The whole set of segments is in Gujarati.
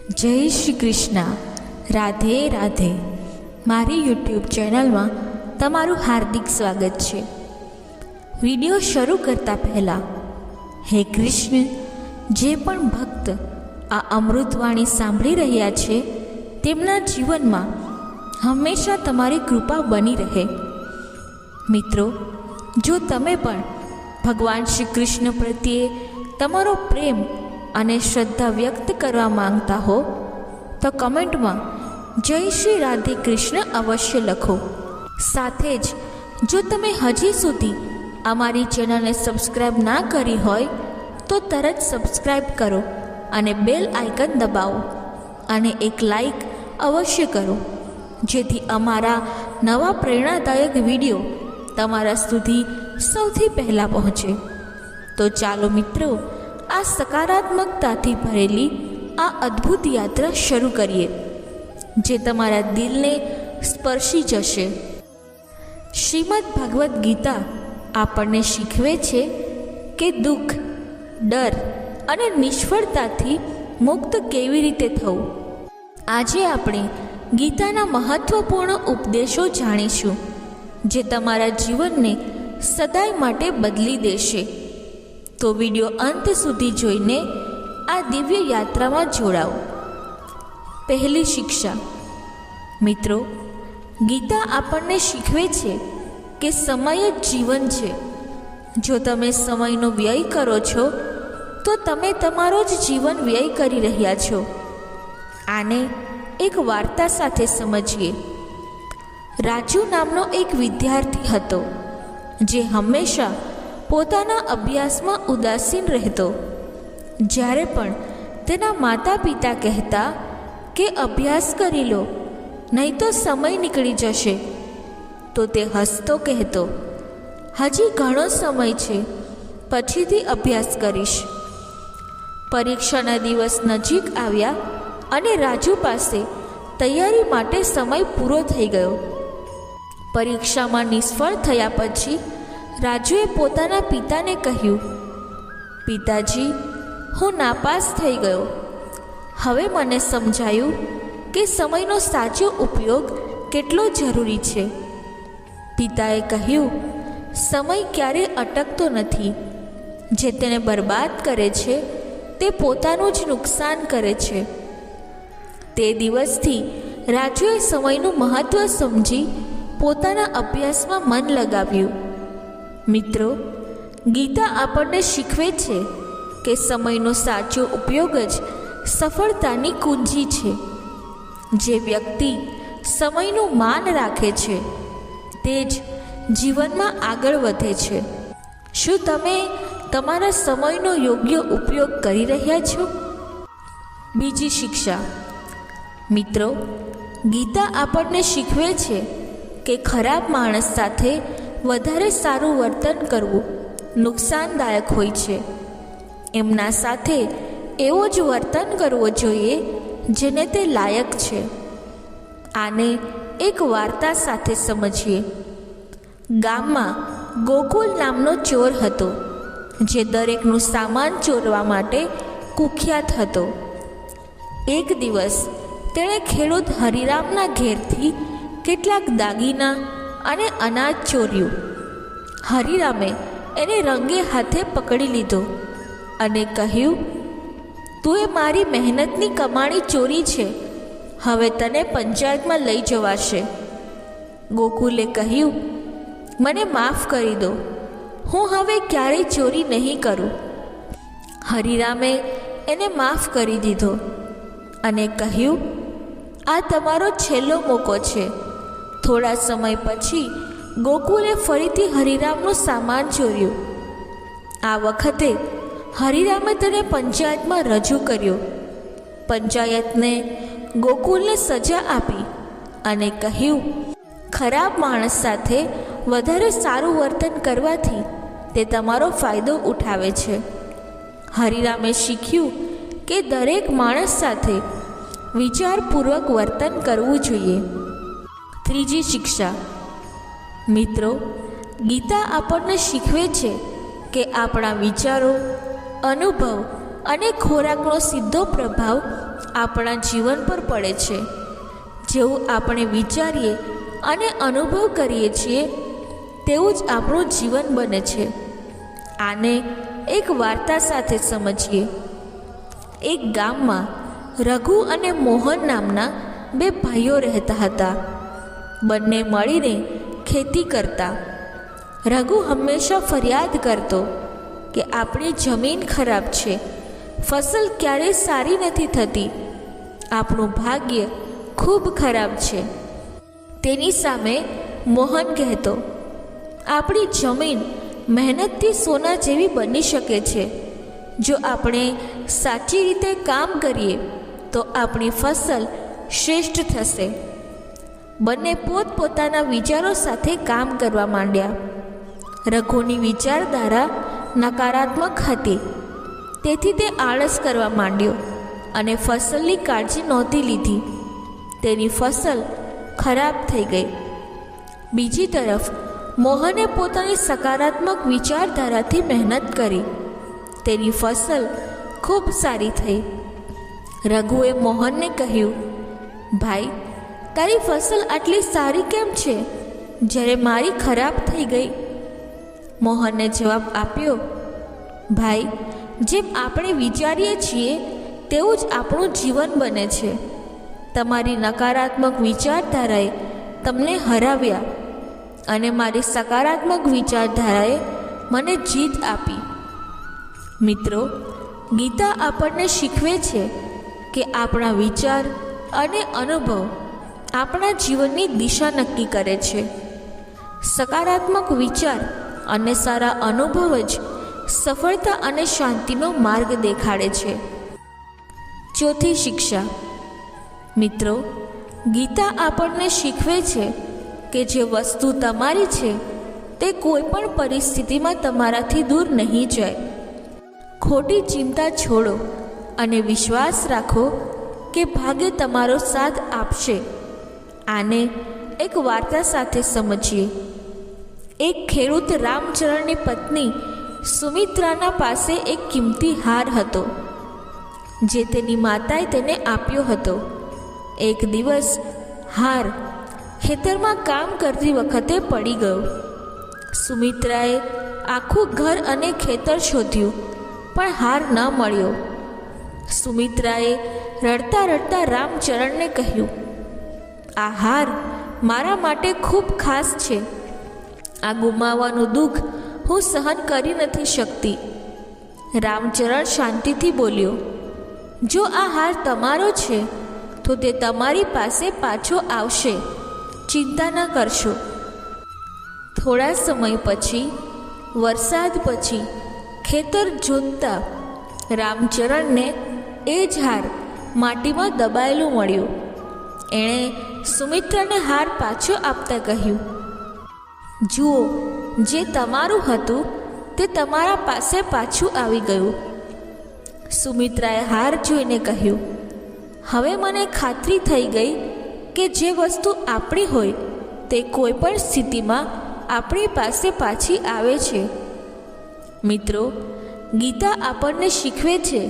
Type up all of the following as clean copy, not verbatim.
જય શ્રી કૃષ્ણ. રાધે રાધે. મારી યુટ્યુબ ચેનલમાં તમારું હાર્દિક સ્વાગત છે. વિડીયો શરૂ કરતાં પહેલાં હે કૃષ્ણ, જે પણ ભક્ત આ અમૃતવાણી સાંભળી રહ્યા છે તેમના જીવનમાં હંમેશા તમારી કૃપા બની રહે. મિત્રો, જો તમે પણ ભગવાન શ્રી કૃષ્ણ પ્રત્યે તમારો પ્રેમ અને શ્રદ્ધા વ્યક્ત કરવા માંગતા હો તો કમેન્ટમાં જય શ્રી રાધે કૃષ્ણ અવશ્ય લખો. સાથે જ જો તમે હજી સુધી અમારી ચેનલને સબસ્ક્રાઈબ ના કરી હોય તો તરત સબસ્ક્રાઈબ કરો અને બેલ આઇકન દબાવો અને એક લાઈક અવશ્ય કરો, જેથી અમારા નવા પ્રેરણાદાયક વિડીયો તમારા સુધી સૌથી પહેલાં પહોંચે. તો ચાલો મિત્રો, આ સકારાત્મકતાથી ભરેલી આ અદ્ભુત યાત્રા શરૂ કરીએ, જે તમારા દિલને સ્પર્શી જશે. શ્રીમદ ભગવદ્ ગીતા આપણને શીખવે છે કે દુઃખ, ડર અને નિષ્ફળતાથી મુક્ત કેવી રીતે થવું. આજે આપણે ગીતાના મહત્વપૂર્ણ ઉપદેશો જાણીશું, જે તમારા જીવનને સદાય માટે બદલી દેશે. તો વિડીયો અંત સુધી જોઈને આ દિવ્ય યાત્રામાં જોડાઓ. પહેલી શિક્ષા. મિત્રો, ગીતા આપણને શીખવે છે કે સમય જ જીવન છે. જો તમે સમયનો વ્યય કરો છો તો તમે તમારો જ જીવન વ્યય કરી રહ્યા છો. આને એક વાર્તા સાથે સમજીએ. રાજુ નામનો એક વિદ્યાર્થી હતો, જે હંમેશા પોતાના અભ્યાસમાં ઉદાસીન રહેતો. જ્યારે પણ તેના માતા પિતા કહેતા કે અભ્યાસ કરી લો, નહીં તો સમય નીકળી જશે, તો તે હસતો કહેતો, હજી ઘણો સમય છે, પછીથી અભ્યાસ કરીશ. પરીક્ષાના દિવસ નજીક આવ્યા અને રાજુ પાસે તૈયારી માટે સમય પૂરો થઈ ગયો. પરીક્ષામાં નિષ્ફળ થયા પછી રાજુએ પોતાના પિતાને કહ્યું, પિતાજી, હું નાપાસ થઈ ગયો. હવે મને સમજાયું કે સમયનો સાચો ઉપયોગ કેટલો જરૂરી છે. પિતાએ કહ્યું, સમય ક્યારેય અટકતો નથી. જે તેને બરબાદ કરે છે તે પોતાનું જ નુકસાન કરે છે. તે દિવસથી રાજુએ સમયનું મહત્ત્વ સમજી પોતાના અભ્યાસમાં મન લગાવ્યું. મિત્રો, ગીતા આપણને શીખવે છે કે સમયનો સાચો ઉપયોગ જ સફળતાની કુંજી છે. જે વ્યક્તિ સમયનું માન રાખે છે તે જ જીવનમાં આગળ વધે છે. શું તમે તમારા સમયનો યોગ્ય ઉપયોગ કરી રહ્યા છો? બીજી શિક્ષા. મિત્રો, ગીતા આપણને શીખવે છે કે ખરાબ માણસ સાથે વધારે સારું વર્તન કરવું નુકસાનદાયક હોય છે. એમના સાથે એવો જ વર્તન કરવો જોઈએ જેને તે લાયક છે. આને એક વાર્તા સાથે સમજીએ. ગામમાં ગોકુલ નામનો ચોર હતો, જે દરેકનું સામાન ચોરવા માટે કુખ્યાત હતો. એક દિવસ તેણે ખેડૂત હરિરામના ઘેરથી કેટલાક દાગીના અને અનાજ ચોર્યું. હરિરામે એને રંગે હાથે પકડી લીધો અને કહ્યું, તું એ મારી મહેનતની કમાણી ચોરી છે, હવે તને પંચાયતમાં લઈ જવાશે. ગોકુલે કહ્યું, મને માફ કરી દો, હું હવે ક્યારેય ચોરી નહીં કરું. હરિરામે એને માફ કરી દીધો અને કહ્યું, આ તમારો છેલ્લો મોકો છે. થોડા સમય પછી ગોકુલે ફરીથી હરિરામનું સામાન ચોર્યું. આ વખતે હરિરામે તેને પંચાયતમાં રજૂ કર્યો. પંચાયતને ગોકુલને સજા આપી અને કહ્યું, ખરાબ માણસ સાથે વધારે સારું વર્તન કરવાથી તે તમારો ફાયદો ઉઠાવે છે. હરિરામે શીખ્યું કે દરેક માણસ સાથે વિચારપૂર્વક વર્તન કરવું જોઈએ. ત્રીજી શિક્ષા. મિત્રો, ગીતા આપણને શીખવે છે કે આપણા વિચારો, અનુભવ અને ખોરાકનો સીધો પ્રભાવ આપણા જીવન પર પડે છે. જેવું આપણે વિચારીએ અને અનુભવ કરીએ છીએ તેવું જ આપણું જીવન બને છે. આને એક વાર્તા સાથે સમજીએ. એક ગામમાં રઘુ અને મોહન નામના બે ભાઈઓ રહેતા હતા. બંને મળીને ખેતી કરતા. રઘુ હંમેશા ફરિયાદ કરતો કે આપણી જમીન ખરાબ છે, ફસલ ક્યારેય સારી નથી થતી, આપણું ભાગ્ય ખૂબ ખરાબ છે. તેની સામે મોહન કહેતો, આપણી જમીન મહેનતથી સોના જેવી બની શકે છે. જો આપણે સાચી રીતે કામ કરીએ તો આપણી ફસલ શ્રેષ્ઠ થશે. બંને પોતપોતાના વિચારો સાથે કામ કરવા માંડ્યા. રઘુની વિચારધારા નકારાત્મક હતી, તેથી તે આળસ કરવા માંડ્યો અને ફસલની કાળજી નહોતી લીધી. તેની ફસલ ખરાબ થઈ ગઈ. બીજી તરફ મોહને પોતાની સકારાત્મક વિચારધારાથી મહેનત કરી. તેની ફસલ ખૂબ સારી થઈ. રઘુએ મોહનને કહ્યું, ભાઈ, તારી ફસલ આટલી સારી કેમ છે જ્યારે મારી ખરાબ થઈ ગઈ? મોહને જવાબ આપ્યો, ભાઈ, જેમ આપણે વિચારીએ છીએ તેવું જ આપણું જીવન બને છે. તમારી નકારાત્મક વિચારધારાએ તમને હરાવ્યા અને મારી સકારાત્મક વિચારધારાએ મને જીત આપી. મિત્રો, ગીતા આપણને શીખવે છે કે આપણા વિચાર અને અનુભવ આપણા જીવનની દિશા નક્કી કરે છે. સકારાત્મક વિચાર અને સારા અનુભવ જ સફળતા અને શાંતિનો માર્ગ દેખાડે છે. ચોથી શિક્ષા. મિત્રો, ગીતા આપણને શીખવે છે કે જે વસ્તુ તમારી છે તે કોઈ પણ પરિસ્થિતિમાં તમારાથી દૂર નહીં જાય. ખોટી ચિંતા છોડો અને વિશ્વાસ રાખો કે ભાગ્ય તમારો સાથ આપશે. આને એક વાર્તા સાથે સમજીએ. એક ખેડૂત રામચરણની પત્ની સુમિત્રાના પાસે એક કિંમતી હાર હતો જે તેની માતાએ તેને આપ્યો હતો. એક દિવસ હાર ખેતરમાં કામ કરતી વખતે પડી ગયો. સુમિત્રાએ આખું ઘર અને ખેતર શોધ્યું પણ હાર ન મળ્યો. સુમિત્રાએ રડતા રડતા રામચરણને કહ્યું, આ હાર મારા માટે ખૂબ ખાસ છે. આ ગુમાવવાનું દુઃખ હું સહન કરી નથી શકતી. રામચરણ શાંતિથી બોલ્યો, જો આ હાર તમારો છે તો તે તમારી પાસે પાછો આવશે, ચિંતા ન કરશો. થોડા સમય પછી, વરસાદ પછી ખેતર જોતતા રામચરણને એ જ હાર માટીમાં દબાયેલું મળ્યું. એણે સુમિત્રાને હાર પાછો આપતા કહ્યું, જુઓ, જે તમારું હતું તે તમારા પાસે પાછું આવી ગયું. સુમિત્રાએ હાર જોઈને કહ્યું, હવે મને ખાતરી થઈ ગઈ કે જે વસ્તુ આપણી હોય તે કોઈ પણ સ્થિતિમાં આપણી પાસે પાછી આવે છે. મિત્રો, ગીતા આપણને શીખવે છે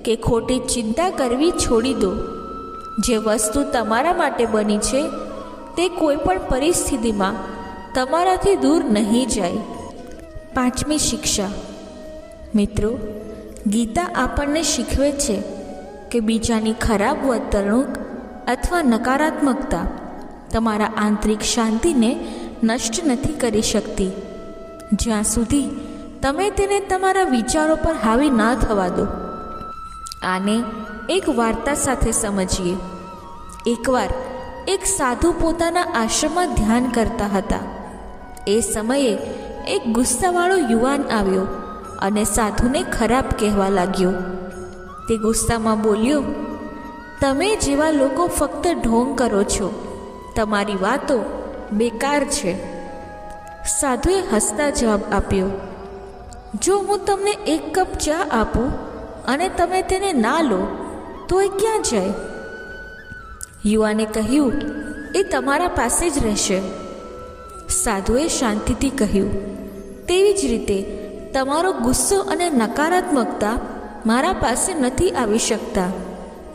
કે ખોટી ચિંતા કરવી છોડી દો. જે વસ્તુ તમારા માટે બની છે તે કોઈ પણ પરિસ્થિતિમાં તમારાથી દૂર નહીં જાય. પાંચમી શિક્ષા. મિત્રો, ગીતા આપણને શીખવે છે કે બીજાની ખરાબ વર્તણૂક અથવા નકારાત્મકતા તમારા આંતરિક શાંતિને નષ્ટ નથી કરી શકતી જ્યાં સુધી તમે તેને તમારા વિચારો પર હાવી ના થવા દો. આને એક વાર્તા સાથે સમજીએ. એકવાર એક સાધુ પોતાના આશ્રમમાં ધ્યાન કરતા હતા. એ સમયે એક ગુસ્સાવાળો યુવાન આવ્યો અને સાધુને ખરાબ કહેવા લાગ્યો. તે ગુસ્સામાં બોલ્યો, તમે જેવા લોકો ફક્ત ઢોંગ કરો છો, તમારી વાતો બેકાર છે. સાધુએ હસતા જવાબ આપ્યો, જો હું તમને એક કપ ચા આપું અને તમે તેને ના લો તો એ ક્યાં જાય? યુવાને કહ્યું, એ તમારા પાસે જ રહેશે. સાધુએ શાંતિથી કહ્યું, તેવી જ રીતે તમારો ગુસ્સો અને નકારાત્મકતા મારા પાસે નથી આવી શકતા.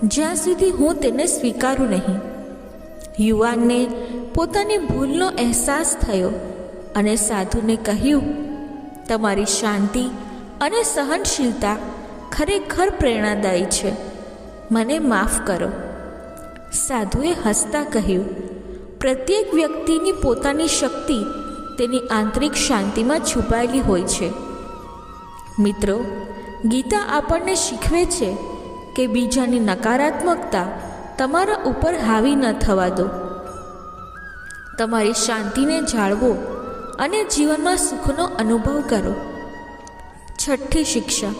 જ્યાં સુધી હું તેને સ્વીકારું નહીં. યુવાનને પોતાની ભૂલનો અહેસાસ થયો અને સાધુને કહ્યું, તમારી શાંતિ અને સહનશીલતા ખરેખર પ્રેરણાદાયી છે. મને માફ કરો. સાધુએ હસતા કહ્યું, પ્રત્યેક વ્યક્તિની પોતાની શક્તિ તેની આંતરિક શાંતિમાં છુપાયેલી હોય છે. મિત્રો, ગીતા આપણને શીખવે છે કે બીજાની નકારાત્મકતા તમારા ઉપર હાવી ન થવા દો. તમારી શાંતિને જાળવો અને જીવનમાં સુખનો અનુભવ કરો. છઠ્ઠી શિક્ષા.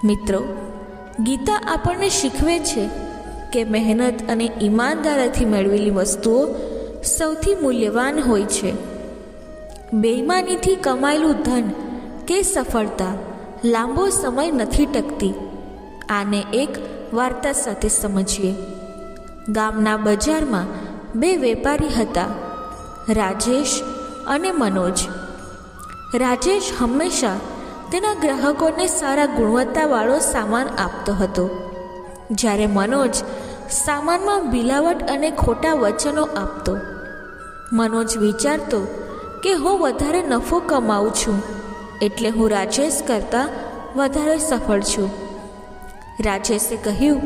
મિત્રો, ગીતા આપણને શીખવે છે કે મહેનત અને ઈમાનદારીથી મેળવેલી વસ્તુઓ સૌથી મૂલ્યવાન હોય છે. બેઈમાનીથી કમાયેલું ધન કે સફળતા લાંબો સમય નથી ટકતી. આને એક વાર્તા સાથે સમજીએ. ગામના બજારમાં બે વેપારી હતા, રાજેશ અને મનોજ. રાજેશ હંમેશા તેના ગ્રાહકોને સારા ગુણવત્તાવાળો સામાન આપતો હતો, જ્યારે મનોજ સામાનમાં મિલાવટ અને ખોટા વચનો આપતો. મનોજ વિચારતો કે હું વધારે નફો કમાઉં છું, એટલે હું રાજેશ કરતાં વધારે સફળ છું. રાજેશે કહ્યું,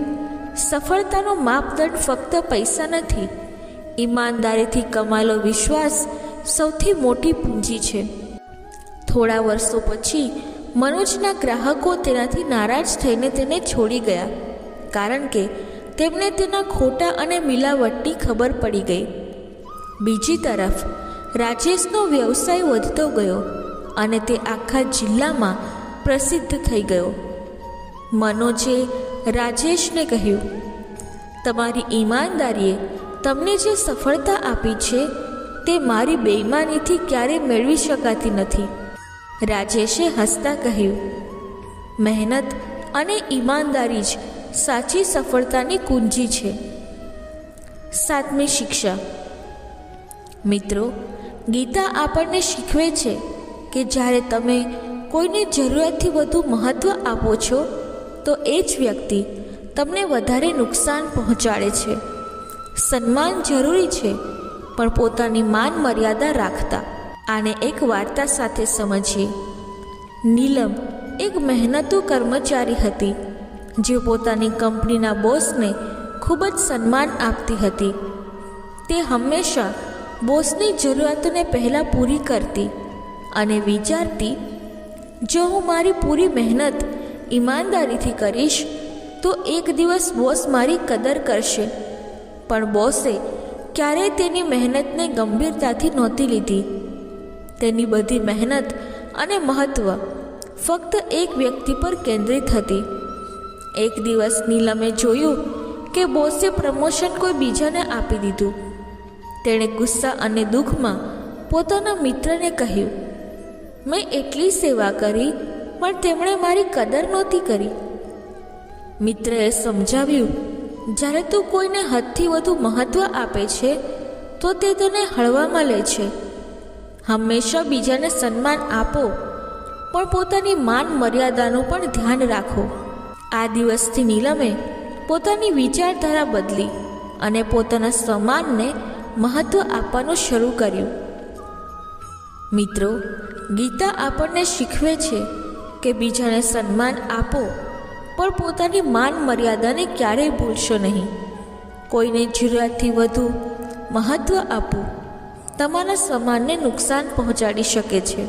સફળતાનો માપદંડ ફક્ત પૈસા નથી. ઈમાનદારીથી કમાયેલો વિશ્વાસ સૌથી મોટી પૂંજી છે. થોડા વર્ષો પછી મનોજના ગ્રાહકો તેનાથી નારાજ થઈને તેને છોડી ગયા, કારણ કે તેમને તેના ખોટા અને મિલાવટની ખબર પડી ગઈ. બીજી તરફ રાજેશનો વ્યવસાય વધતો ગયો અને તે આખા જિલ્લામાં પ્રસિદ્ધ થઈ ગયો. મનોજે રાજેશને કહ્યું, તમારી ઈમાનદારીએ તમને જે સફળતા આપી છે તે મારી બેઈમાનીથી ક્યારેય મેળવી શકાતી નથી. રાજેશે હસતા કહ્યું, મહેનત અને ઈમાનદારી જ સાચી સફળતાની કુંજી છે. સાતમી શિક્ષા. મિત્રો, ગીતા આપણને શીખવે છે કે જ્યારે તમે કોઈને જરૂરિયાતથી વધુ મહત્ત્વ આપો છો તો એ જ વ્યક્તિ તમને વધારે નુકસાન પહોંચાડે છે. સન્માન જરૂરી છે, પણ પોતાની માન મર્યાદા રાખતા. આને એક વાર્તા સાથે સમજીએ. નીલમ એક મહેનતુ કર્મચારી હતી, જે પોતાની કંપનીના બોસને ખૂબ જ સન્માન આપતી હતી. તે હંમેશા બોસની જરૂરિયાતોને પહેલાં પૂરી કરતી અને વિચારતી, જો હું મારી પૂરી મહેનત ઈમાનદારીથી કરીશ તો એક દિવસ બોસ મારી કદર કરશે. પણ બોસે ક્યારેય તેની મહેનતને ગંભીરતાથી નહોતી લીધી. તેની બધી મહેનત અને મહત્ત્વ ફક્ત એક વ્યક્તિ પર કેન્દ્રિત હતી. એક દિવસ નીલમે જોયું કે બોસે પ્રમોશન કોઈ બીજાને આપી દીધું. તેણે ગુસ્સા અને દુઃખમાં પોતાના મિત્રને કહ્યું, મેં એટલી સેવા કરી પણ તેમણે મારી કદર નહોતી કરી. મિત્રએ સમજાવ્યું, જ્યારે તું કોઈને હદથી વધુ મહત્ત્વ આપે છે તો તે તને હળવામાં લે છે. હંમેશા બીજાને સન્માન આપો, પણ પોતાની માન મર્યાદાનું પણ ધ્યાન રાખો. આ દિવસથી નીલમે પોતાની વિચારધારા બદલી અને પોતાના સન્માનને મહત્ત્વ આપવાનું શરૂ કર્યું. મિત્રો, ગીતા આપણને શીખવે છે કે બીજાને સન્માન આપો, પણ પોતાની માન મર્યાદાને ક્યારેય ભૂલશો નહીં. કોઈને જરૂરિયાતથી વધુ મહત્ત્વ આપવું તમારા સન્માનને નુકસાન પહોંચાડી શકે છે.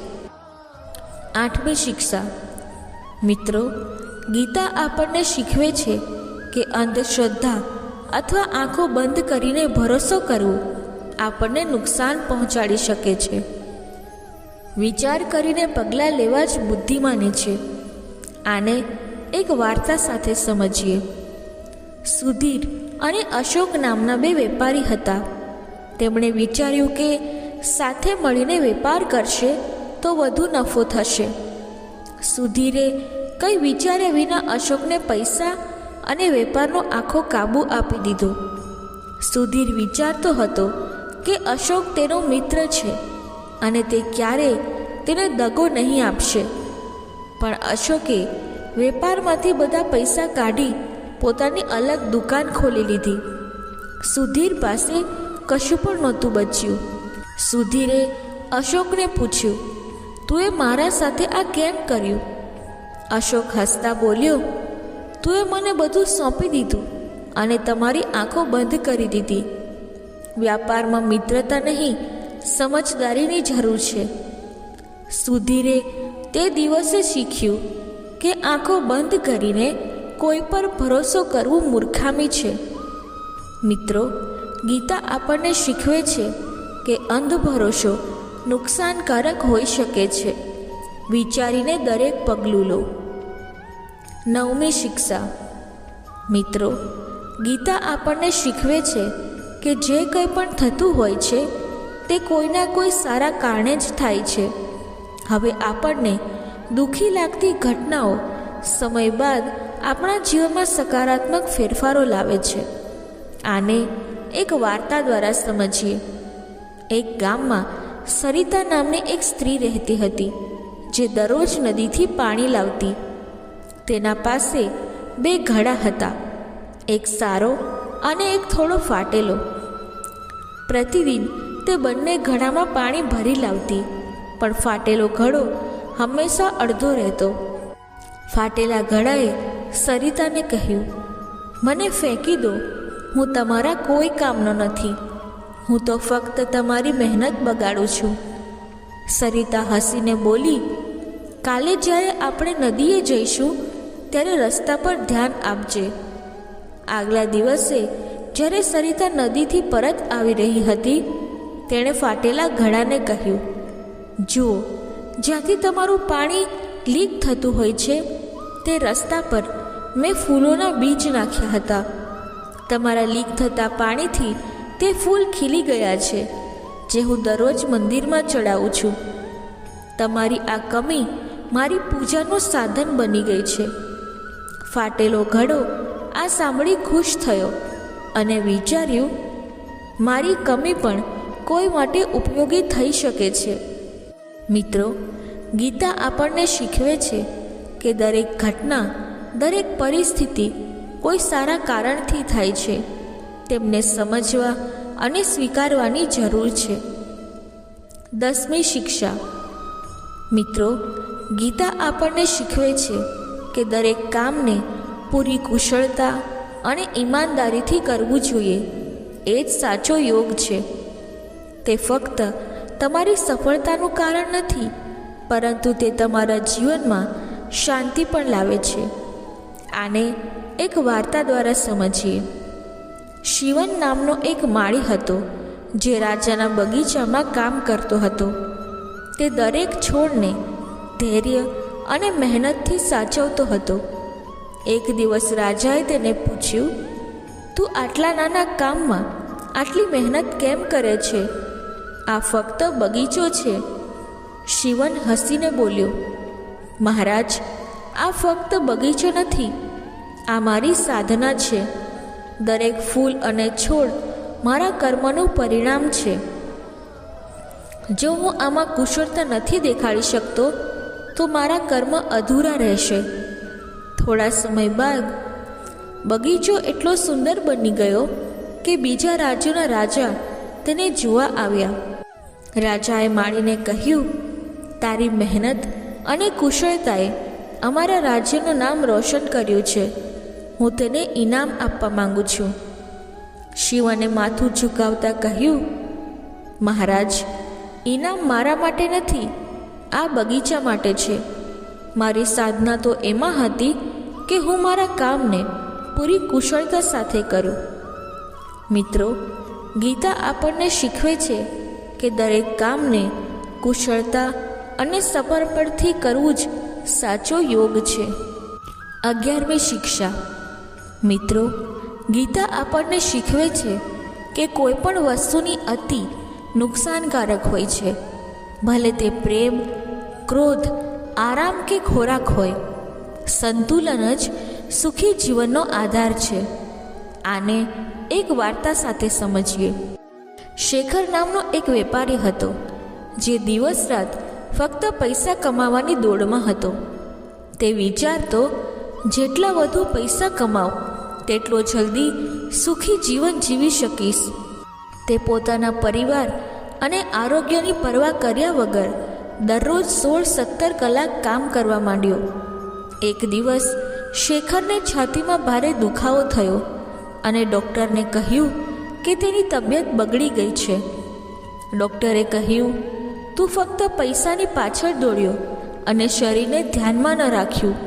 આઠમી શિક્ષા. મિત્રો, ગીતા આપણને શીખવે છે કે અંધશ્રદ્ધા અથવા આંખો બંધ કરીને ભરોસો કરવો આપણને નુકસાન પહોંચાડી શકે છે. વિચાર કરીને પગલાં લેવા જ બુદ્ધિમાની છે. આને એક વાર્તા સાથે સમજીએ. સુધીર અને અશોક નામના બે વેપારી હતા. તેમણે વિચાર્યું કે સાથે મળીને વેપાર કરશે તો વધુ નફો થશે. સુધીરે કંઈ વિચાર્યા વિના અશોકને પૈસા અને વેપારનો આખો કાબુ આપી દીધો. સુધીર વિચારતો હતો કે અશોક તેનો મિત્ર છે અને તે ક્યારેય તેને દગો નહીં આપશે. પણ અશોકે વેપારમાંથી બધા પૈસા કાઢી પોતાની અલગ દુકાન ખોલી લીધી. સુધીર પાસે કશું પણ નહોતું બચ્યું. સુધીરે અશોકને પૂછ્યું, તું એ મારા સાથે આ કેમ કર્યું? અશોક હસતા બોલ્યો, તું એ મને બધું સોંપી દીધું અને તમારી આંખો બંધ કરી દીધી. વ્યાપારમાં મિત્રતા નહીં, સમજદારીની જરૂર છે. સુધીરે તે દિવસે શીખ્યું કે આંખો બંધ કરીને કોઈ પર ભરોસો કરવો મૂર્ખામી છે. મિત્રો, ગીતા આપણને શીખવે છે કે અંધ ભરોસો નુકસાનકારક હોઈ શકે છે. વિચારીને દરેક પગલું લો. 9મી શિક્ષા. મિત્રો, ગીતા આપણને શીખવે છે કે જે કંઈ પણ થતું હોય છે તે કોઈના કોઈ સારા કારણે જ થાય છે. હવે આપણને દુઃખી લાગતી ઘટનાઓ સમય બાદ આપણા જીવનમાં સકારાત્મક ફેરફારો લાવે છે. આને એક વાર્તા દ્વારા સમજીએ. એક ગામમાં સરિતા નામની એક સ્ત્રી રહેતી હતી, જે દરરોજ નદીથી પાણી લાવતી. તેના પાસે 2 ઘડા હતા, એક સારો અને એક થોડો ફાટેલો. પ્રતિદિન તે બંને ઘડામાં પાણી ભરી લાવતી, પણ ફાટેલો ઘડો હંમેશા અડધો રહેતો. ફાટેલા ઘડાએ સરિતાને કહ્યું, મને ફેંકી દો, હું તમારા કોઈ કામનો નથી. હું તો ફક્ત તમારી મહેનત બગાડું છું. સરિતા હસીને બોલી, કાલે જ્યારે આપણે નદીએ જઈશું ત્યારે રસ્તા પર ધ્યાન આપજે. આગલા દિવસે જ્યારે સરિતા નદીથી પરત આવી રહી હતી, તેણે ફાટેલા ઘડાને કહ્યું, જુઓ, જ્યાંથી તમારું પાણી લીક થતું હોય છે તે રસ્તા પર મેં ફૂલોના બીજ નાખ્યા હતા. તમારા લીક થતા પાણીથી તે ફૂલ ખીલી ગયા છે, જે હું દરરોજ મંદિરમાં ચડાવું છું. તમારી આ કમી મારી પૂજાનું સાધન બની ગઈ છે. ફાટેલો ઘડો આ સાંભળી ખુશ થયો અને વિચાર્યું, મારી કમી પણ કોઈ માટે ઉપયોગી થઈ શકે છે. મિત્રો, ગીતા આપણને શીખવે છે કે દરેક ઘટના, દરેક પરિસ્થિતિ કોઈ સારા કારણથી થાય છે. તેમને સમજવા અને સ્વીકારવાની જરૂર છે. 10મી શિક્ષા. મિત્રો, ગીતા આપણને શીખવે છે કે દરેક કામને પૂરી કુશળતા અને ઈમાનદારીથી કરવું જોઈએ. એ જ સાચો યોગ છે. તે ફક્ત તમારી સફળતાનું કારણ નથી, પરંતુ તે તમારા જીવનમાં શાંતિ પણ લાવે છે. આને એક વાર્તા દ્વારા સમજીએ. શિવન નામનો એક માળી હતો, જે રાજાના બગીચામાં કામ કરતો હતો. તે દરેક છોડને ધૈર્ય અને મહેનતથી સાચવતો હતો. એક દિવસ રાજાએ તેને પૂછ્યું, તું આટલા નાના કામમાં આટલી મહેનત કેમ કરે છે? આ ફક્ત બગીચો છે. શિવન હસીને બોલ્યો, મહારાજ, આ ફક્ત બગીચો નથી, આ મારી સાધના છે. દરેક ફૂલ અને છોડ મારા કર્મનું પરિણામ છે. જો હું આમાં કુશળતા નથી દેખાડી શકતો તો મારા કર્મ અધૂરા રહેશે. થોડા સમય બાદ બગીચો એટલો સુંદર બની ગયો કે બીજા રાજ્યોના રાજા તેને જોવા આવ્યા. રાજાએ માળીને કહ્યું, તારી મહેનત અને કુશળતાએ અમારા રાજ્યનું નામ રોશન કર્યું છે. હું તેને ઇનામ આપવા માંગુ છું. શિવને માથું ઝુકાવતા કહ્યું, મહારાજ, ઇનામ મારા માટે નથી, આ બગીચા માટે છે. મારી સાધના તો એમાં હતી કે હું મારા કામને પૂરી કુશળતા સાથે કરું. મિત્રો, ગીતા આપણને શીખવે છે કે દરેક કામને કુશળતા અને સમર્પણથી કરવું જ સાચો યોગ છે. 11મી શિક્ષા. મિત્રો, ગીતા આપણને શીખવે છે કે કોઈ પણ વસ્તુની અતિ નુકસાનકારક હોય છે. ભલે તે પ્રેમ, ક્રોધ, આરામ કે ખોરાક હોય. સંતુલન જ સુખી જીવનનો આધાર છે. આને એક વાર્તા સાથે સમજીએ. શેખર નામનો એક વેપારી હતો, જે દિવસ રાત ફક્ત પૈસા કમાવાની દોડમાં હતો. તે વિચારતો, જેટલા વધુ પૈસા કમાવ તેટલો જલ્દી સુખી જીવન જીવી શકીશ. તે પોતાના પરિવાર અને આરોગ્યની પરવા કર્યા વગર દરરોજ 16-17 કલાક કામ કરવા માંડ્યો. એક દિવસ શેખરને છાતીમાં ભારે દુખાવો થયો અને ડૉક્ટરને કહ્યું કે તેની તબિયત બગડી ગઈ છે. ડૉક્ટરે કહ્યું, તું ફક્ત પૈસાની પાછળ દોડ્યો અને શરીરને ધ્યાનમાં ન રાખ્યું.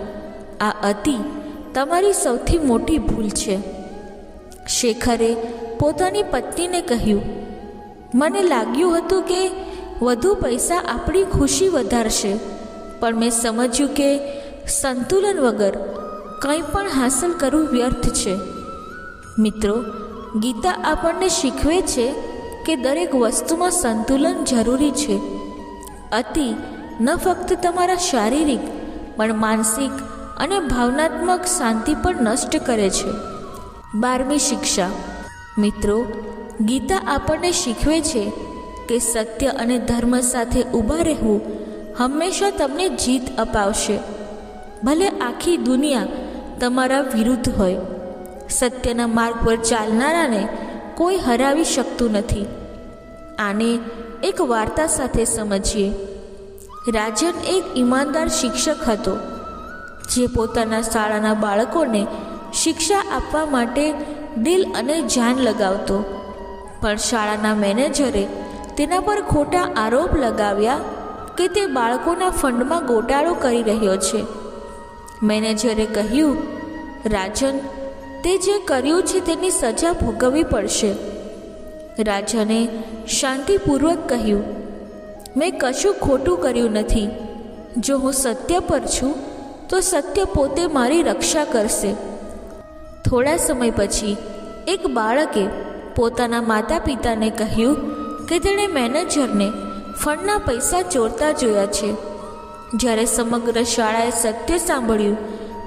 આ અતિ તમારી સૌથી મોટી ભૂલ છે. શેખરે પોતાની પત્નીને કહ્યું, મને લાગ્યું હતું કે વધુ પૈસા આપણી ખુશી વધારશે, પણ મેં સમજ્યું કે સંતુલન વગર કંઈ પણ હાંસલ કરવું વ્યર્થ છે. મિત્રો, ગીતા આપણને શીખવે છે કે દરેક વસ્તુમાં સંતુલન જરૂરી છે. અતિ ન ફક્ત તમારા શારીરિક પણ માનસિક અને ભાવનાત્મક શાંતિ પણ નષ્ટ કરે છે. 12મી શિક્ષા. મિત્રો, ગીતા આપણને શીખવે છે કે સત્ય અને ધર્મ સાથે ઊભા રહેવું હંમેશા તમને જીત અપાવશે. ભલે આખી દુનિયા તમારા વિરુદ્ધ હોય, સત્યના માર્ગ પર ચાલનારાને કોઈ હરાવી શકતું નથી. આને એક વાર્તા સાથે સમજીએ. રાજન એક ઈમાનદાર શિક્ષક હતો, જે પોતાના શાળાના બાળકોને શિક્ષા આપવા માટે દિલ અને જાન લગાવતો. પણ શાળાના મેનેજરે તેના પર ખોટા આરોપ લગાવ્યા કે તે બાળકોના ફંડમાં ગોટાળો કરી રહ્યો છે. મેનેજરે કહ્યું, રાજન, તે જે કર્યું છે તેની સજા ભોગવવી પડશે. રાજને શાંતિપૂર્વક કહ્યું, મેં કશું ખોટું કર્યું નથી. જો હું સત્ય પર છું તો સત્ય પોતે મારી રક્ષા કરશે. થોડા સમય પછી એક બાળકે પોતાના માતા પિતાને કહ્યું કે તેણે મેનેજરને ફંડના પૈસા ચોરતા જોયા છે. જ્યારે સમગ્ર શાળાએ સત્ય સાંભળ્યું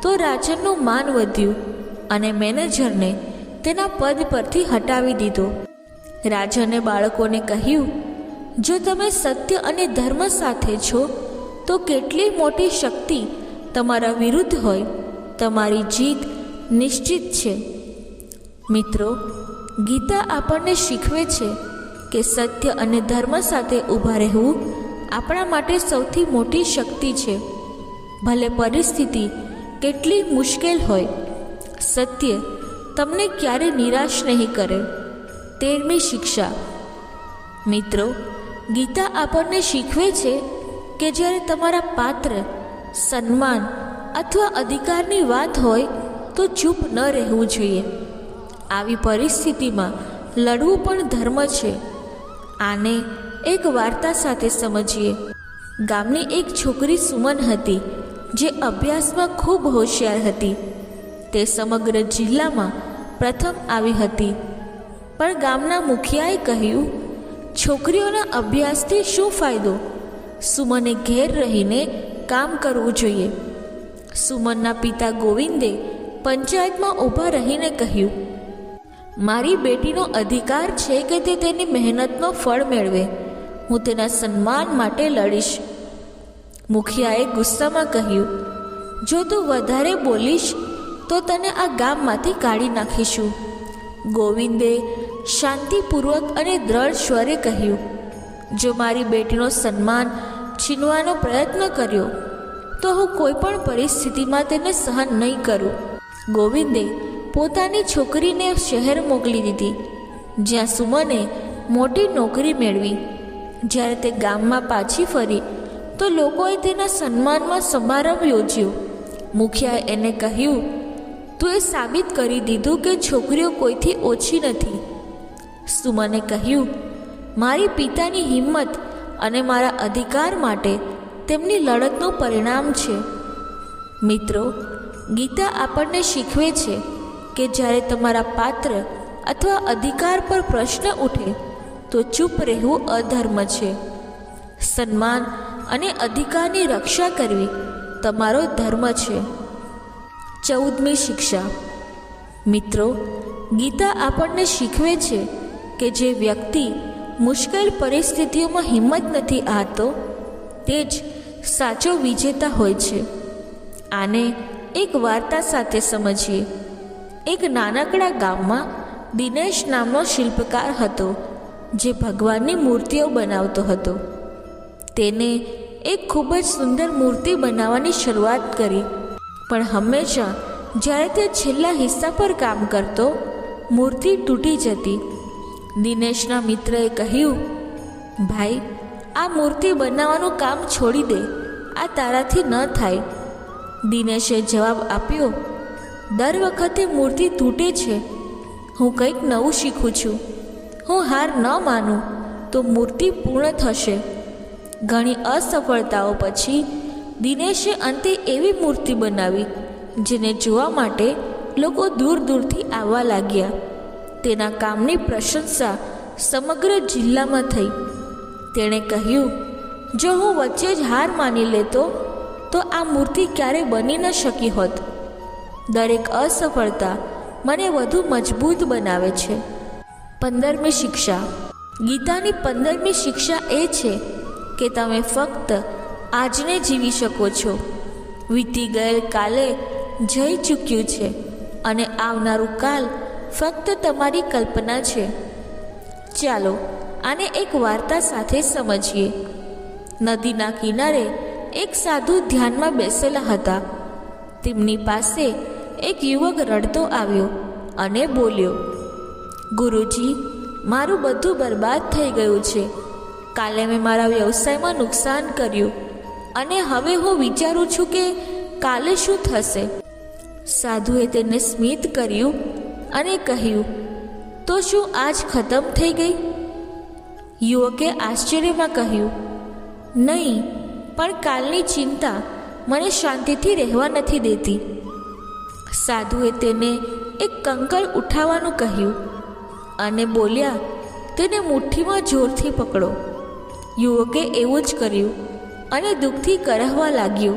તો રાજનનું માન વધ્યું અને મેનેજરને તેના પદ પરથી હટાવી દીધો. રાજને બાળકોને કહ્યું, જો તમે સત્ય અને ધર્મ સાથે છો તો કેટલી મોટી શક્તિ તમારા વિરુદ્ધ હોય, તમારી જીત નિશ્ચિત છે. મિત્રો, ગીતા આપણને શીખવે છે કે સત્ય અને ધર્મ સાથે ઊભા રહેવું આપણા માટે સૌથી મોટી શક્તિ છે. ભલે પરિસ્થિતિ કેટલી મુશ્કેલ હોય, સત્ય તમને ક્યારે નિરાશ નહીં કરે. 13મી શિક્ષા. મિત્રો, ગીતા આપણને શીખવે છે કે જ્યારે તમારા પાત્ર, સન્માન અથવા અધિકારની વાત હોય તો ચૂપ ન રહેવું જોઈએ. આવી પરિસ્થિતિમાં લડવું પણ ધર્મ છે. આને એક વાર્તા સાથે સમજીએ. ગામની એક છોકરી સુમન હતી, જે અભ્યાસમાં ખૂબ હોશિયાર હતી. તે સમગ્ર જિલ્લામાં પ્રથમ આવી હતી. પણ ગામના મુખિયાએ કહ્યું, છોકરીઓના અભ્યાસથી શું ફાયદો? સુમને ઘેર રહીને કામ કરવું જોઈએ. સુમનના પિતા ગોવિંદે પંચાયતમાં ઊભા રહીને કહ્યું, મારી બેટીનો અધિકાર છે કે તે તેની મહેનતનો ફળ મેળવે. હું તેના સન્માન માટે લડીશ. મુખિયાએ ગુસ્સામાં કહ્યું, જો તું વધારે બોલીશ તો તને આ ગામમાંથી કાઢી નાખીશું. ગોવિંદે શાંતિપૂર્વક અને દ્રઢ સ્વરે કહ્યું, જો મારી બેટીનો સન્માન છીનવાનો પ્રયત્ન કર્યો તો હું કોઈ પણ પરિસ્થિતિમાં તેને સહન નહીં કરું. ગોવિંદે પોતાની છોકરીને શહેર મોકલી દીધી, જ્યાં સુમને મોટી નોકરી મેળવી. જ્યારે તે ગામમાં પાછી ફરી તો લોકોએ તેના સન્માનમાં સમારંભ યોજ્યો. મુખિયાએ એને કહ્યું, તું એ સાબિત કરી દીધું કે છોકરીઓ કોઈથી ઓછી નથી. સુમને કહ્યું, મારી પિતાની હિંમત અને મારા અધિકાર માટે તેમની લડતનું પરિણામ છે. મિત્રો, ગીતા આપણને શીખવે છે કે જ્યારે તમારા પાત્ર અથવા અધિકાર પર પ્રશ્ન ઉઠે તો ચૂપ રહેવું અધર્મ છે. સન્માન અને અધિકારની રક્ષા કરવી તમારો ધર્મ છે. 14મી શિક્ષા. મિત્રો, ગીતા આપણને શીખવે છે કે જે વ્યક્તિ મુશ્કેલ પરિસ્થિતિઓમાં હિંમત નથી હારતો તે જ સાચો વિજેતા હોય છે. આને એક વાર્તા સાથે સમજીએ. એક નાનકડા ગામમાં દિનેશ નામનો શિલ્પકાર હતો, જે ભગવાનની મૂર્તિઓ બનાવતો હતો. તેને એક ખૂબ જ સુંદર મૂર્તિ બનાવવાની શરૂઆત કરી, પણ હંમેશા જ્યારે તે છેલ્લા હિસ્સા પર કામ કરતો, મૂર્તિ તૂટી જતી. દિનેશના મિત્રએ કહ્યું, ભાઈ, આ મૂર્તિ બનાવવાનું કામ છોડી દે, આ તારાથી ન થાય. દિનેશે જવાબ આપ્યો, દર વખતે મૂર્તિ તૂટે છે. હું કંઈક નવું શીખું છું. હું હાર ન માનું તો મૂર્તિ પૂર્ણ થશે. ઘણી અસફળતાઓ પછી દિનેશે અંતે એવી મૂર્તિ બનાવી જેને જોવા માટે લોકો દૂર દૂરથી આવવા લાગ્યા. તેના કામની પ્રશંસા સમગ્ર જિલ્લામાં થઈ. તેણે કહ્યું, જો હું વચ્ચે જ હાર માની લેતો તો આ મૂર્તિ ક્યારે બની ન શકી હોત. દરેક અસફળતા મને વધુ મજબૂત બનાવે છે. 15મી શિક્ષા. ગીતાની 15મી શિક્ષા એ છે કે તમે ફક્ત આજને જીવી શકો છો. વીતી ગયેલ કાલે જઈ ચૂક્યું છે અને આવનારું કાલ ફક્ત તમારી કલ્પના છે. ચાલો આને એક વાર્તા સાથે સમજીએ. નદીના કિનારે એક સાધુ ધ્યાનમાં બેસેલા હતા. તેમની પાસે એક યુવક રડતો આવ્યો અને બોલ્યો, ગુરુજી, મારું બધું બરબાદ થઈ ગયું છે. કાલે મેં મારા વ્યવસાયમાં નુકસાન કર્યું અને હવે હું વિચારું છું કે કાલે શું થશે. સાધુએ તેને સ્મિત કર્યું અને કહ્યું, તો શું આજ ખતમ થઈ ગઈ? યુવકે આશ્ચર્યમાં કહ્યું, નહીં, પણ કાલની ચિંતા મને શાંતિથી રહેવા નથી દેતી. સાધુએ તેને એક કંકર ઉઠાવવાનું કહ્યું અને બોલ્યા, તેને મુઠ્ઠીમાં જોરથી પકડો. યુવકે એવું જ કર્યું અને દુઃખથી કરહવા લાગ્યો.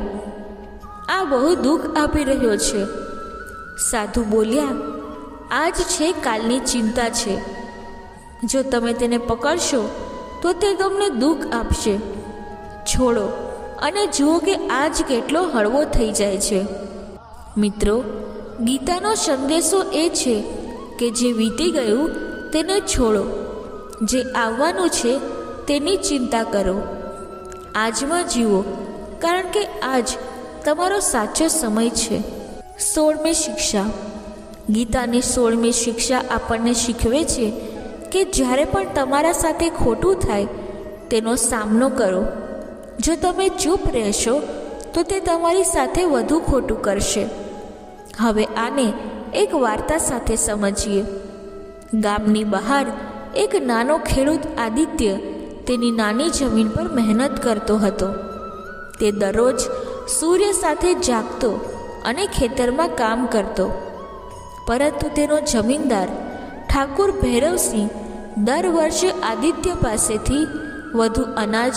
આ બહુ દુઃખ આપી રહ્યો છે. સાધુ બોલ્યા, આ જ છે કાલની ચિંતા છે. જો તમે તેને પકડશો તો તે તમને દુઃખ આપશે. છોડો અને જુઓ કે આજ કેટલો હળવો થઈ જાય છે. મિત્રો, ગીતાનો સંદેશો એ છે કે જે વીતી ગયું તેને છોડો. જે આવવાનું છે તેની ચિંતા કરો. આજમાં જીવો, કારણ કે આજ તમારો સાચો સમય છે. 16મી શિક્ષા. ગીતાની 16મી શિક્ષા આપણને શીખવે છે કે જ્યારે પણ તમારા સાથે ખોટું થાય તેનો સામનો કરો. જો તમે ચૂપ રહેશો તો તે તમારી સાથે વધુ ખોટું કરશે. હવે આને એક વાર્તા સાથે સમજીએ. ગામની બહાર એક નાનો ખેડૂત આદિત્ય તેની નાની જમીન પર મહેનત કરતો હતો. તે દરરોજ સૂર્ય સાથે જાગતો અને ખેતરમાં કામ કરતો. પરંતુ તેનો જમીનદાર ઠાકુર ભૈરવસિંહ દર વર્ષે આદિત્ય પાસેથી વધુ અનાજ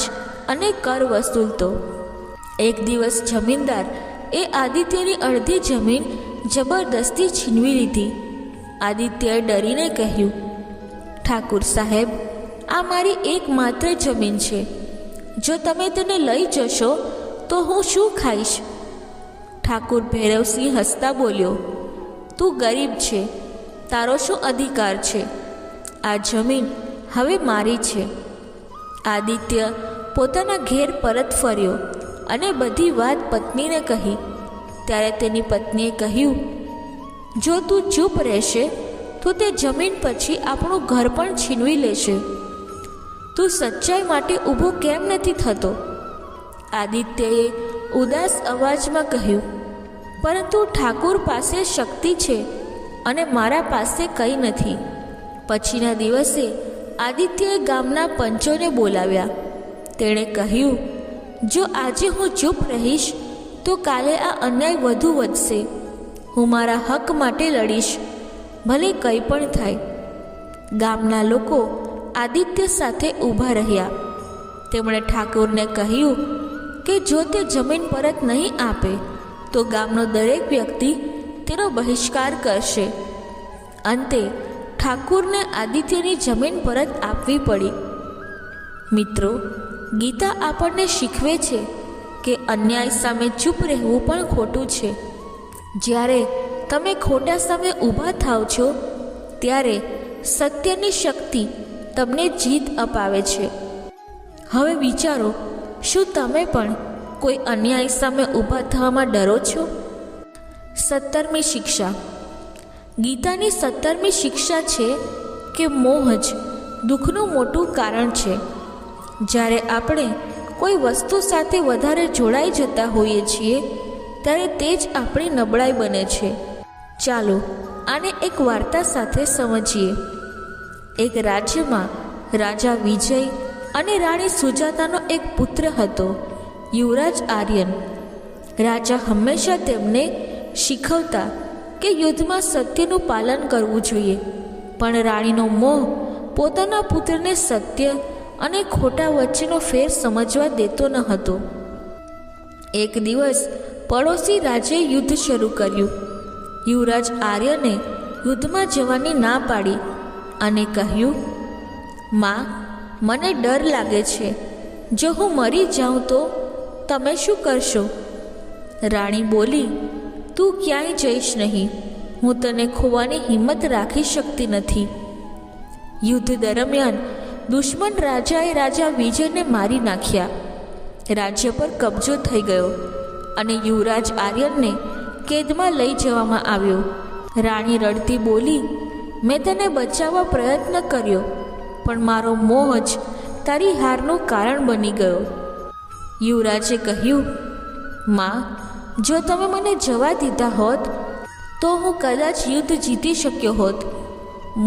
અને કર વસૂલતો. એક દિવસ જમીનદાર એ આદિત્યની અડધી જમીન જબરદસ્તી છીનવી લીધી. આદિત્યએ ડરીને કહ્યું, ઠાકુર સાહેબ, આ મારી એકમાત્ર જમીન છે. જો તમે તેને લઈ જશો તો હું શું ખાઈશ? ઠાકુર ભૈરવસિંહ હસતા બોલ્યો, તું ગરીબ છે, તારો શું અધિકાર છે? આ જમીન હવે મારી છે. આદિત્ય પોતાના ઘેર પરત ફર્યો અને બધી વાત પત્નીને કહી. ત્યારે તેની પત્નીએ કહ્યું, જો તું ચૂપ રહેશે તો તે જમીન પછી આપણું ઘર પણ છીનવી લેશે. તું સચ્ચાઈ માટે ઊભો કેમ નથી થતો? આદિત્યએ ઉદાસ અવાજમાં કહ્યું, પરંતુ ઠાકુર પાસે શક્તિ છે અને મારા પાસે કંઈ નથી. પછીના દિવસે આદિત્યએ ગામના પંચોને બોલાવ્યા. તેણે કહ્યું, જો આજે હું ચૂપ રહીશ તો કાલે આ અન્યાય વધુ વધશે. હું મારા હક માટે લડીશ, ભલે કંઈ પણ થાય. ગામના લોકો આદિત્ય સાથે ઊભા રહ્યા. તેમણે ઠાકુરને કહ્યું કે જો તે જમીન પરત નહીં આપે તો ગામનો દરેક વ્યક્તિ તેનો બહિષ્કાર કરશે. અંતે ઠાકુરને આદિત્યની જમીન પરત આપવી પડી. મિત્રો, ગીતા આપણને શીખવે છે કે અન્યાય સામે ચૂપ રહેવું પણ ખોટું છે. જ્યારે તમે ખોટા સામે ઊભા થાવ છો ત્યારે સત્યની શક્તિ તમને જીત અપાવે છે. હવે વિચારો, શું તમે પણ કોઈ અન્યાય સામે ઊભા થવામાં ડરો છો? 17મી શિક્ષા. ગીતાની 17મી શિક્ષા છે કે મોહ જ દુઃખનું મોટું કારણ છે. જ્યારે આપણે કોઈ વસ્તુ સાથે વધારે જોડાઈ જતા હોઈએ છીએ ત્યારે તે જ આપણી નબળાઈ બને છે. ચાલો આને એક વાર્તા સાથે સમજીએ. એક રાજ્યમાં રાજા વિજય અને રાણી સુજાતાનો એક પુત્ર હતો, યુવરાજ આર્યન. રાજા હંમેશા તેમને શીખવતા કે યુદ્ધમાં સત્યનું પાલન કરવું જોઈએ, પણ રાણીનો મોહ પોતાના પુત્રને સત્ય અને ખોટા વચ્ચેનો ફેર સમજવા દેતો ન હતો. એક દિવસ પડોશી રાજ્યે યુદ્ધ શરૂ કર્યું. યુવરાજ આર્યને યુદ્ધમાં જવાની ના પાડી અને કહ્યું, માં, મને ડર લાગે છે. જો હું મરી જાઉં તો તમે શું કરશો? રાણી બોલી, તું ક્યાંય જઈશ નહીં. હું તને ખોવાની હિંમત રાખી શકતી નથી. યુદ્ધ દરમિયાન દુશ્મન રાજાએ રાજા વિજયને મારી નાખ્યા. રાજ્ય પર કબજો થઈ ગયો અને યુવરાજ આર્યનને કેદમાં લઈ જવામાં આવ્યો. રાણી રડતી બોલી, મેં તને બચાવવા પ્રયત્ન કર્યો, પણ મારો મોહ જ તારી હારનું કારણ બની ગયો. યુવરાજે કહ્યું, માં, જો તમે મને જવા દીધા હોત તો હું કદાચ યુદ્ધ જીતી શક્યો હોત.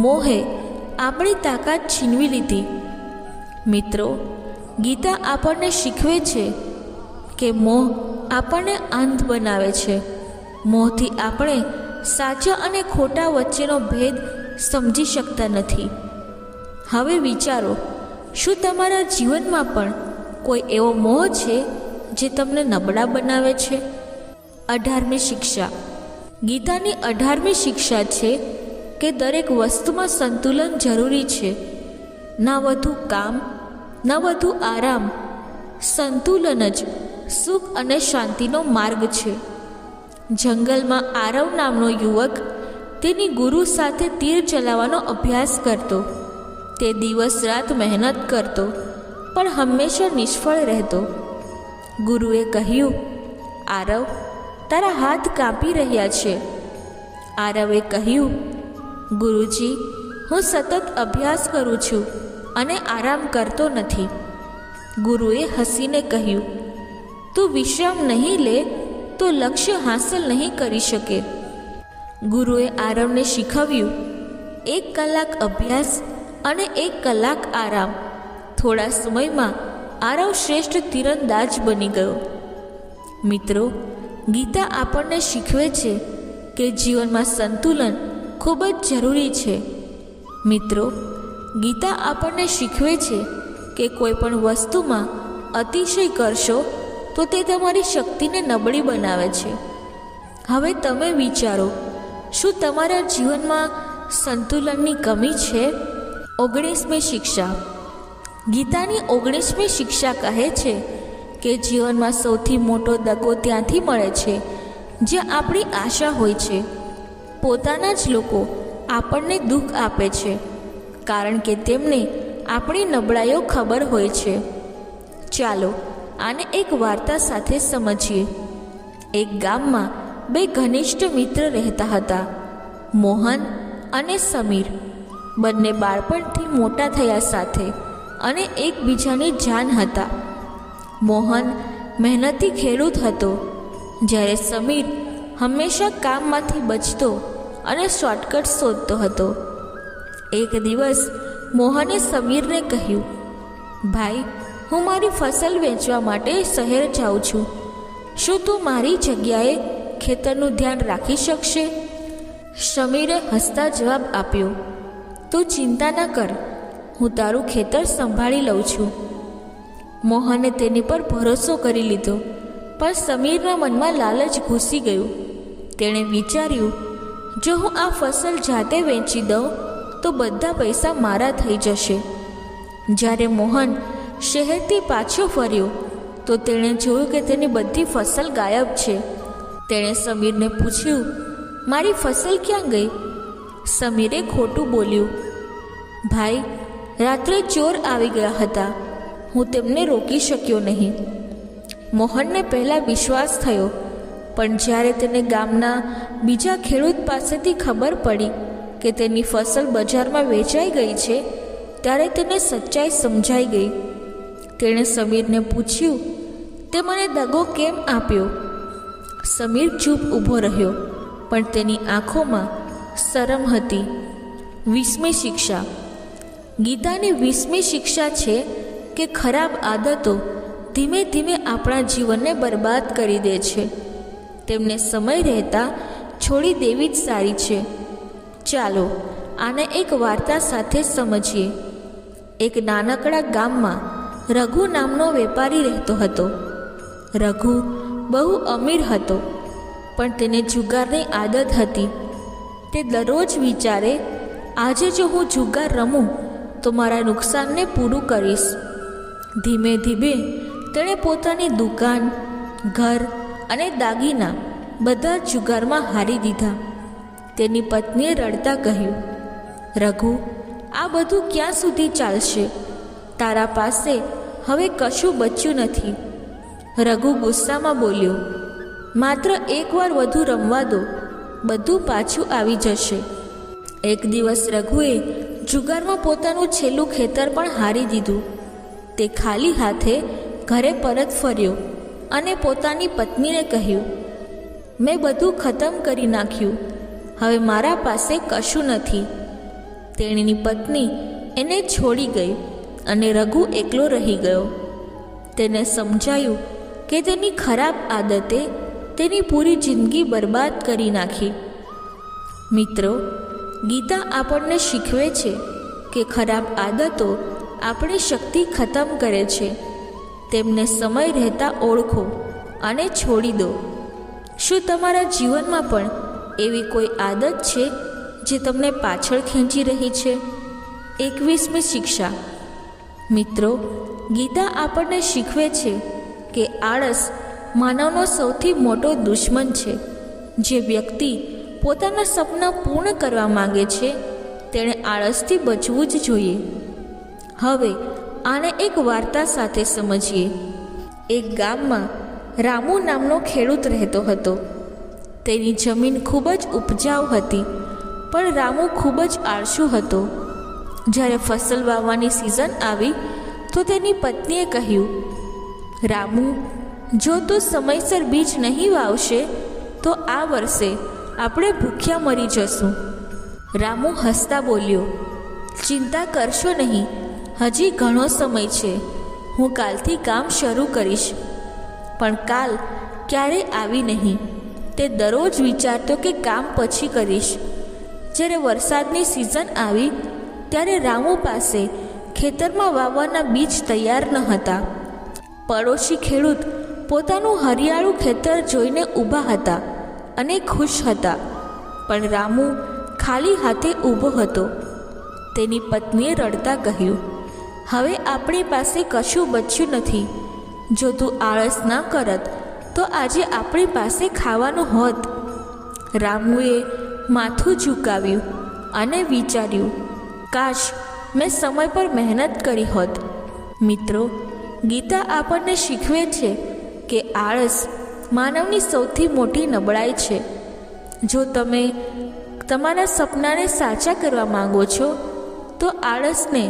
મોહે આપણી તાકાત છીનવી લીધી. મિત્રો, ગીતા આપણને શીખવે છે કે મોહ આપણને અંધ બનાવે છે. મોહથી આપણે સાચા અને ખોટા વચ્ચેનો ભેદ સમજી શકતા નથી. હવે વિચારો, શું તમારા જીવનમાં પણ કોઈ એવો મોહ છે જે તમને નબળા બનાવે છે? 18મી શિક્ષા. ગીતાની 18મી શિક્ષા છે કે દરેક વસ્તુમાં સંતુલન જરૂરી છે. ના વધુ કામ, ના વધુ આરામ. સંતુલન જ સુખ અને શાંતિનો માર્ગ છે. જંગલમાં આરવ નામનો યુવક તેની ગુરુ સાથે તીર ચલાવવાનો અભ્યાસ કરતો. તે દિવસ રાત મહેનત કરતો, પણ હંમેશા નિષ્ફળ રહેતો. ગુરુએ કહ્યું, આરવ, તારા હાથ કાપી રહ્યા છે. આરવે કહ્યું, ગુરુજી, હું સતત અભ્યાસ કરું છું અને આરામ કરતો નથી. ગુરુએ હસીને કહ્યું, તું વિશ્રામ નહીં લે તો લક્ષ્ય હાંસલ નહીં કરી શકે. ગુરુએ આરવને શીખવ્યું, 1 કલાક અભ્યાસ અને 1 કલાક આરામ. થોડા સમયમાં આરવ શ્રેષ્ઠ તીરંદાજ બની ગયો. મિત્રો, ગીતા આપણને શીખવે છે કે જીવનમાં સંતુલન ખૂબ જ જરૂરી છે. મિત્રો, ગીતા આપણને શીખવે છે કે કોઈ પણ વસ્તુમાં અતિશય કરશો તો તે તમારી શક્તિને નબળી બનાવે છે. હવે તમે વિચારો, શું તમારા જીવનમાં સંતુલનની કમી છે? 19મી શિક્ષા. ગીતાની 19મી શિક્ષા કહે છે કે જીવનમાં સૌથી મોટો દગો ત્યાંથી મળે છે જ્યાં આપણી આશા હોય છે. પોતાના જ લોકો આપણને દુઃખ આપે છે કારણ કે તેમને આપણી નબળાઈઓ ખબર હોય છે. ચાલો આને એક વાર્તા સાથે સમજીએ. એક ગામમાં 2 ઘનિષ્ઠ મિત્ર રહેતા હતા, મોહન અને સમીર. બંને બાળપણથી મોટા થયા સાથે અને એકબીજાની જાન હતા. મોહન મહેનતી ખેડૂત હતો, જ્યારે સમીર હંમેશા કામમાંથી બચતો અને શોર્ટકટ શોધતો હતો. એક દિવસ મોહને સમીરને કહ્યું, ભાઈ, હું મારી ફસલ વેચવા માટે શહેર જાઉં છું. શું તું મારી જગ્યાએ ખેતરનું ધ્યાન રાખી શકશે? સમીરે હસતા જવાબ આપ્યો, તું ચિંતા ન કર, હું તારું ખેતર સંભાળી લઉં છું. મોહને તેની પર ભરોસો કરી લીધો, પણ સમીરના મનમાં લાલચ ઘૂસી ગયું. તેણે વિચાર્યું, જો હું આ ફસલ જાતે વેચી દઉં તો બધા પૈસા મારા થઈ જશે. જ્યારે મોહન શહેરથી પાછો ફર્યો તો તેણે જોયું કે તેની બધી ફસલ ગાયબ છે. તેણે સમીરને પૂછ્યું, મારી ફસલ ક્યાં ગઈ? સમીરે ખોટું બોલ્યું. ભાઈ, રાત્રે ચોર આવી ગયા હતા. હું તેમને રોકી શક્યો નહીં. મોહનને પહેલાં વિશ્વાસ થયો, પણ જ્યારે તેને ગામના બીજા ખેડૂત પાસેથી ખબર પડી કે તેની ફસલ બજારમાં વેચાઈ ગઈ છે, ત્યારે તેને સચ્ચાઈ સમજાઈ ગઈ. તેણે સમીરને પૂછ્યું, તે મને દગો કેમ આપ્યો? સમીર ચૂપ ઊભો રહ્યો, પણ તેની આંખોમાં શરમ હતી. 20મી શિક્ષા. ગીતાની 20મી શિક્ષા છે કે ખરાબ આદતો ધીમે ધીમે આપણા જીવનને બરબાદ કરી દે છે. તેમને સમય રહેતા છોડી દેવી જ સારી છે. ચાલો આને એક વાર્તા સાથે સમજીએ. એક નાનકડા ગામમાં રઘુ નામનો વેપારી રહેતો હતો. રઘુ બહુ અમીર હતો, પણ તેને જુગારની આદત હતી. તે દરરોજ વિચારે, આજે જો હું જુગાર રમું તો મારા નુકસાનને પૂરું કરીશ. ધીમે ધીમે તેણે પોતાની દુકાન, ઘર અને દાગીના બધા જુગારમાં હારી દીધા. તેની પત્નીએ રડતા કહ્યું, રઘુ, આ બધું ક્યાં સુધી ચાલશે? તારા પાસે હવે કશું બચ્યું નથી. રઘુ ગુસ્સામાં બોલ્યો, માત્ર એકવાર વધુ રમવા દો, બધું પાછું આવી જશે. એક દિવસ રઘુએ જુગારમાં પોતાનું છેલ્લું ખેતર પણ હારી દીધું. તે ખાલી હાથે ઘરે પરત ફર્યો અને પોતાની પત્નીને કહ્યું, મેં બધું ખતમ કરી નાખ્યું, હવે મારા પાસે કશું નથી. તેણીની પત્ની એને છોડી ગઈ અને રઘુ એકલો રહી ગયો. તેને સમજાયું કે તેની ખરાબ આદતે તેની પૂરી જિંદગી બરબાદ કરી નાખી. મિત્રો, ગીતા આપણને શીખવે છે કે ખરાબ આદતો આપણી શક્તિ ખતમ કરે છે. તેમને સમય રહેતા ઓળખો અને છોડી દો. શું તમારા જીવનમાં પણ એવી કોઈ આદત છે જે તમને પાછળ ખેંચી રહી છે? 21મી શિક્ષા. મિત્રો, ગીતા આપણને શીખવે છે કે આળસ માનવનો સૌથી મોટો દુશ્મન છે. જે વ્યક્તિ પોતાના સપના પૂર્ણ કરવા માંગે છે, તેણે આળસથી બચવું જ જોઈએ. હવે આને એક વાર્તા સાથે સમજીએ. એક ગામમાં રામુ નામનો ખેડૂત રહેતો હતો. તેની જમીન ખૂબ જ ઉપજાઉ હતી, પણ રામુ ખૂબ જ આળસુ હતો. જ્યારે ફસલ વાવવાની સિઝન આવી તો તેની પત્નીએ કહ્યું, રામુ, જો તું સમયસર બીજ નહીં વાવશે તો આ વર્ષે આપણે ભૂખ્યા મરી જશું. રામુ હસતા બોલ્યો, ચિંતા કરશો નહીં, હજી ઘણો સમય છે. હું કાલથી કામ શરૂ કરીશ. પણ કાલ ક્યારેય આવી નહીં. તે દરરોજ વિચારતો કે કામ પછી કરીશ. જ્યારે વરસાદની સિઝન આવી ત્યારે રામુ પાસે ખેતરમાં વાવવાના બીજ તૈયાર ન હતા. પડોશી ખેડૂત પોતાનું હરિયાળું ખેતર જોઈને ઊભા હતા અને ખુશ હતા, પણ રામુ ખાલી હાથે ઊભો હતો. તેની પત્નીએ રડતા કહ્યું, હવે આપણી પાસે કશું બચ્યું નથી. જો તું આળસ ના કરત તો આજે આપણી પાસે ખાવાનું હોત. રામુએ માથું ઝુકાવ્યું અને વિચાર્યું, કાશ મેં સમય પર મહેનત કરી હોત. મિત્રો, ગીતા આપણને શીખવે છે કે આળસ માનવની સૌથી મોટી નબળાઈ છે. જો તમે તમારા સપનાને સાચા કરવા માંગો છો તો આળસને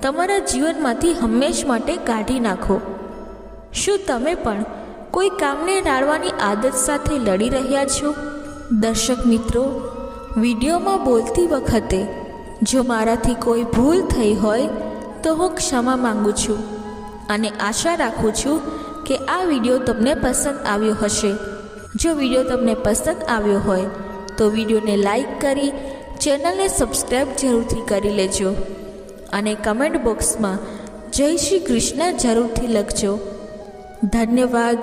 તમારા જીવનમાંથી હંમેશ માટે કાઢી નાખો. શું તમે પણ કોઈ કામને ટાળવાની આદત સાથે લડી રહ્યા છો? દર્શક મિત્રો, વિડીયોમાં બોલતી વખતે જો મારાથી કોઈ ભૂલ થઈ હોય તો હું ક્ષમા માંગુ છું અને આશા રાખું છું કે આ વિડીયો તમને પસંદ આવ્યો હશે. જો વિડીયો તમને પસંદ આવ્યો હોય તો વિડીયોને લાઈક કરી ચેનલને સબસ્ક્રાઈબ જરૂરથી કરી લેજો અને કમેન્ટ બોક્સમાં જય શ્રી કૃષ્ણ જરૂરથી લખજો. ધન્યવાદ.